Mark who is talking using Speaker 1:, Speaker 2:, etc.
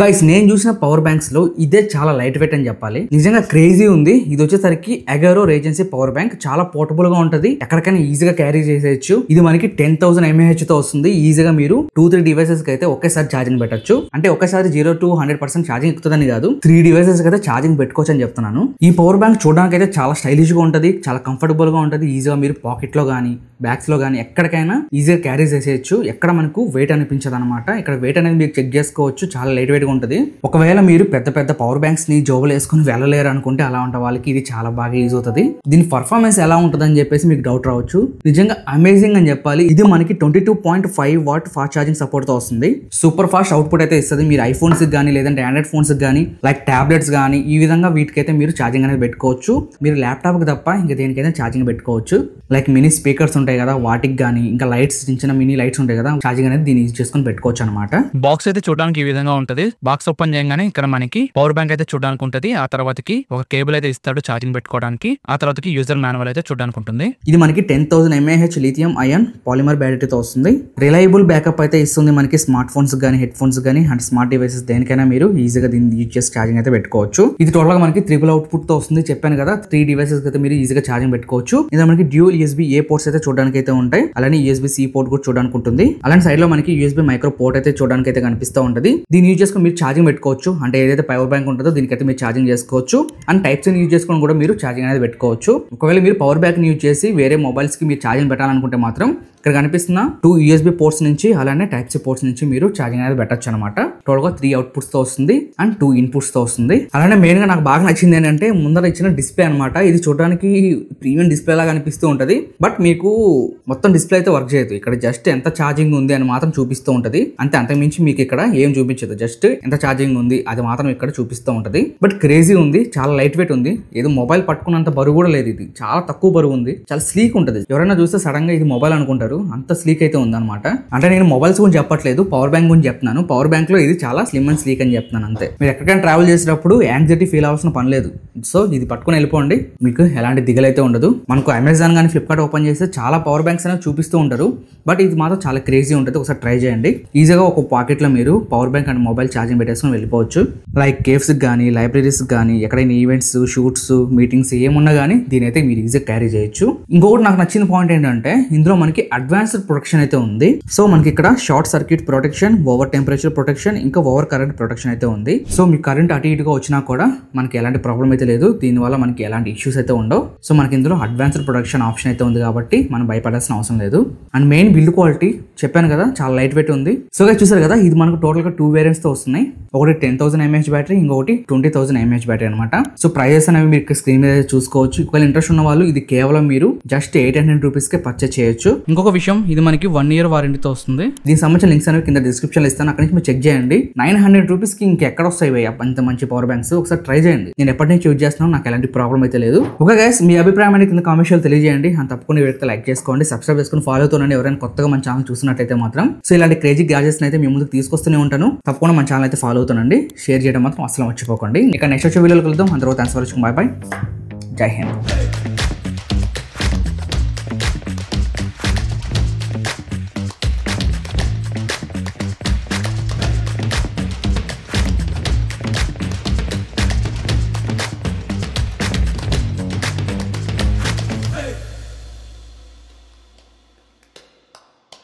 Speaker 1: Guys నేను చూసిన power banks లో ఇదే చాలా లైట్ వెయిట్ అని చెప్పాలి. నిజంగా క్రేజీ ఉంది. ఇది వచ్చేసరికి అగారో రేజెన్సీ పవర్ బ్యాంక్. చాలా పోర్టబుల్ గా ఉంటది, ఎక్కడికైనా ఈజీగా క్యారీ చేసేయచ్చు. ఇది మనకి 10,000 mAh తో వస్తుంది. ఈజీగా మీరు 2-3 డివైసెస్ కి అయితే ఒకేసారి ఛార్జింగ్ పెట్టచ్చు. అంటే ఒకేసారి 0 to 100% ఛార్జింగ్ ఎక్కుతుందని కాదు, 3 డివైసెస్ కి అయితే ఛార్జింగ్ పెట్టుకోవచ్చు అని చెప్తున్నాను. ఈ పవర్ బ్యాంక్ చూడడానికి అయితే చాలా స్టైలిష్ గా ఉంటది, చాలా కంఫర్టబుల్ గా ఉంటది. ఈజీగా మీరు పాకెట్ లో గానీ బ్యాగ్స్ లో గానీ ఎక్కడికైనా ఈజీగా క్యారీ చేసేయచ్చు. ఎక్కడ మనకు వెయిట్ అనిపించదు అనమాట. ఇక్కడ వెయిట్ అనేది మీరు చెక్ చేసుకోవచ్చు, చాలా లైట్ వెయిట్ గా ఉంటది. ఒకవేళ మీరు పెద్ద పెద్ద పవర్ బ్యాంక్స్ ని జోబులు వేసుకుని వెళ్ళలేరు అనుకుంటే అలా ఉంటే వాళ్ళకి ఇది చాలా బాగా యూజ్ అవుతుంది. దీని పర్ఫార్మెన్స్ ఎలా ఉంటుంది అని చెప్పేసి మీకు డౌట్ రావచ్చు. నిజంగా అమేజింగ్ అని చెప్పాలి. ఇది మనకి 22.5 వాట్ ఫాస్ట్ ఛార్జింగ్ సపోర్ట్ తో వస్తుంది. సూపర్ ఫాస్ట్ అవుట్పుట్ అయితే ఇస్తుంది. మీరు ఐఫోన్స్ కానీ లేదంటే ఆండ్రాయిడ్ ఫోన్స్ కానీ లైక్ టాబ్లెట్స్ కానీ ఈ విధంగా వీటికైతే మీరు ఛార్జింగ్ అనేది పెట్టుకోవచ్చు. మీరు ల్యాప్టాప్ కి తప్ప ఇంకా దేనికైతే ఛార్జింగ్ పెట్టుకోవచ్చు. లైక్ మినీ స్పీకర్స్ ఉంటాయి కదా, వాటికి కానీ ఇంకా లైట్స్, చిన్న చిన్న మినీ లైట్స్ ఉంటాయి కదా, ఛార్జింగ్ అనేది దీన్ని యూజ్ చేసుకొని పెట్టుకోవచ్చు అనమాట.
Speaker 2: బాక్స్ అయితే చూడడానికి ఈ విధంగా ఉంటది. బాక్స్ ఓపెన్ చేయగానే ఇక్కడ మనకి పవర్ బ్యాంక్ అయితే చూడడానికి ఉంటుంది. ఆ తర్వాతకి ఒక కేబుల్ అయితే ఇస్తాడు ఛార్జింగ్ పెట్టుకోవడానికి. ఆ తర్వాతకి యూజర్ మాన్యువల్ అయితే చూడడానికి ఉంటుంది.
Speaker 1: ఇది మనకి 10,000 mAh లిథియం అయాన్ పాలిమర్ బ్యాటరీతో వస్తుంది. రిలయబుల్ బ్యాకప్ అయితే ఇస్తుంది మనకి స్మార్ట్ ఫోన్స్ కానీ, హెడ్ ఫోన్స్ కానీ అండ్ స్మార్ట్ డివైసెస్ దేనికైనా మీరు ఈజీగా దీన్ని యూజ్ చేసి ఛార్జింగ్ అయితే పెట్టుకోవచ్చు. ఇది టోటల్ గా మనకి ట్రిపుల్ అవుట్పుట్ తో వస్తుంది. చెప్పాను కదా, 3 డివైసెస్ అయితే మీరు ఈజీగా ఛార్జింగ్ పెట్టుకోవచ్చు. ఇది మనకి డ్యూయల్ USB-A పోర్ట్స్ అయితే చూడడానికి అయితే ఉంటాయి. అలానే USB-C పోర్ట్ కూడా చూడడానికి ఉంటుంది. అలాంటి సైడ్ లో మనకి USB మైక్రో పోర్ట్ అయితే చూడడానికి అయితే కనిపిస్తూ ఉంటుంది. దీన్ని యూజ్ చేసుకుని మీరు ఛార్జింగ్ పెట్టుకోవచ్చు. అంటే ఏదైతే పవర్ బ్యాంక్ ఉంటుందో దీనికైతే మీరు ఛార్జింగ్ చేసుకోవచ్చు. అండ్ టైప్ సి యూజ్ చేసుకొని కూడా మీరు ఛార్జింగ్ అనేది పెట్టుకోవచ్చు. ఒకవేళ మీరు పవర్ బ్యాంక్ యూజ్ చేసి వేరే మొబైల్స్ కి మీరు ఛార్జింగ్ పెట్టాలనుకుంటే మాత్రం ఇక్కడ కనిపిస్తున్న 2 USB పోర్ట్స్ నుంచి అలానే టైప్ సి పోర్ట్స్ నుంచి మీరు ఛార్జింగ్ అనేది పెట్టచ్చు అనమాట. టోటల్ గా 3 అవుట్పుట్స్ తో వస్తుంది అండ్ 2 ఇన్పుట్స్ తో వస్తుంది. అలానే మెయిన్ గా నాకు బాగా నచ్చింది ఏంటంటే ముందర ఇచ్చిన డిస్ప్లే అనమాట. ఇది చూడడానికి ప్రీమియం డిస్ప్లే లాగా అనిపిస్తూ ఉంటది. బట్ మీకు మొత్తం డిస్ప్లే అయితే వర్క్ చేయదు. ఇక్కడ జస్ట్ ఎంత ఛార్జింగ్ ఉంది అని మాత్రం చూపిస్తూ ఉంటది. అంతకుమించి మీకు ఇక్కడ ఏం చూపించదు. జస్ట్ ఎంత ఛార్జింగ్ ఉంది అది మాత్రం ఇక్కడ చూపిస్తూ ఉంటది. బట్ క్రేజీ ఉంది, చాలా లైట్ వెయిట్ ఉంది. ఏదో మొబైల్ పట్టుకున్నంత బరువు కూడా లేదు. ఇది చాలా తక్కువ బరువు ఉంది, చాలా స్లీక్ ఉంటది. ఎవరైనా చూస్తే సడన్ గా ఇది మొబైల్ అనుకుంటారు, అంత స్లీక్ అయితే ఉంది అనమాట. అంటే నేను మొబైల్స్ గురించి చెప్పట్లేదు, పవర్ బ్యాంక్ గురించి చెప్తున్నాను. పవర్ బ్యాంక్ లో ఇది చాలా స్లిమ్ అండ్ స్లీక్ అని చెప్తున్నాను అంతే. మీరు ఎక్కడికైనా ట్రావెల్ చేసేటప్పుడు యాంగ్జైటీ ఫీల్ అవ్వాల్సిన పని లేదు. సో ఇది పట్టుకుని వెళ్ళిపోండి, మీకు ఎలాంటి దిగులైతే ఉండదు. మనకు అమెజాన్ కానీ ఫ్లిప్కార్ట్ ఓపెన్ చేస్తే చాలా పవర్ బ్యాంక్స్ అనేవి చూపిస్తూ ఉంటారు. బట్ ఇది మాత్రం చాలా క్రేజీ ఉంటుంది. ఒకసారి ట్రై చేయండి. ఈజీగా ఒక పాకెట్ లో మీరు power bank and mobile charging పెట్టేసుకుని వెళ్ళిపోవచ్చు. లైక్ కేఫ్స్ కానీ, లైబ్రరీస్ కానీ, ఎక్కడైనా ఈవెంట్స్, షూట్స్, మీటింగ్స్ ఏమున్నా కానీ దీని అయితే మీరు ఈజీగా క్యారీ చేయొచ్చు. ఇంకొకటి నాకు నచ్చిన పాయింట్ ఏంటంటే ఇందులో మనకి అడ్వాన్స్డ్ ప్రొటెక్షన్ అయితే ఉంది. సో మనకి ఇక్కడ short circuit protection, over temperature protection, ఇంకా ఓవర్ కరెంట్ ప్రొటెక్షన్ అయితే ఉంది. సో మీ కరెంట్ అటు ఇటుగా వచ్చినా కూడా మనకి ఎలాంటి ప్రాబ్లం అయితే లేదు. దీనివల్ల మనకి ఎలాంటి ఇష్యూస్ అయితే ఉండవు. సో మనకి ఇందులో అడ్వాన్స్డ్ ప్రొటెక్షన్ ఆప్షన్ అయితే ఉంది కాబట్టి మనం భయపడాల్సిన అవసరం లేదు. అండ్ మెయిన్ బిల్డ్ క్వాలిటీ చెప్పాను కదా, చాలా లైట్ వెయిట్ ఉంది. సో చూసారు కదా, ఇది మనకు టోటల్ గా 2 వేరియంట్స్ తో వస్తున్నాయి. ఒకటి 10,000 mAh బ్యాటరీ, ఇంకొకటి 20,000 mAh బ్యాటరీ అనమాట. సో ప్రైజెస్ అనేవి మీరు స్క్రీన్ మీద చూసుకోవచ్చు. ఒకవేళ ఇంట్రెస్ట్ ఉన్న వాళ్ళు ఇది కేవలం మీరు జస్ట్ 800 రూపీస్ కే పర్చేస్ చేయొచ్చు. ఇంకొక విషయం, ఇది మనకి 1 year వారంటీతో వస్తుంది. దీనికి సంబంధించిన లింక్స్ అనేవి కింద డిస్క్రిప్షన్ లో ఇస్తాను, అక్కడి నుంచి మీరు చెక్ చేయండి. 900 రూపీస్ కి ఇంకెక్కడ వస్తాయి అంత మంచి పవర్ బ్యాంక్స్? ఒకసారి ట్రై చేయండి. నేను ఎప్పటి నుంచి యూజ్ చేస్తున్నాను, నాకు ఎలాంటి ప్రాబ్లం అయితే లేదు. ఓకే గైస్, మీ అభిప్రాయం అనేది కింద కామెంట్స్ లో తెలియజేయండి. అండ్ తప్పకుండా వీడియోకి లైక్ చేసుకోండి, సబ్స్క్రైబ్ చేసుకుని ఫాలో అవుతుండండి ఎవరైనా కొత్తగా మన ఛానల్ చూసినట్టయితే మాత్రం. సో ఇలాంటి క్రేజీ గ్యాజెట్స్ అయితే మీ ముందుకు తీసుకొస్తూనే ఉంటాను. తప్పకుండా మన ఛానల్ అయితే ఫాలో అవుతానండి. షేర్ చేయడం మాత్రం అసలు మర్చిపోకండి. ఇక నెక్స్ట్ వచ్చే వీడియోలో కలుద్దాం. అందరూ thanks for watching. By by. జై హింద్.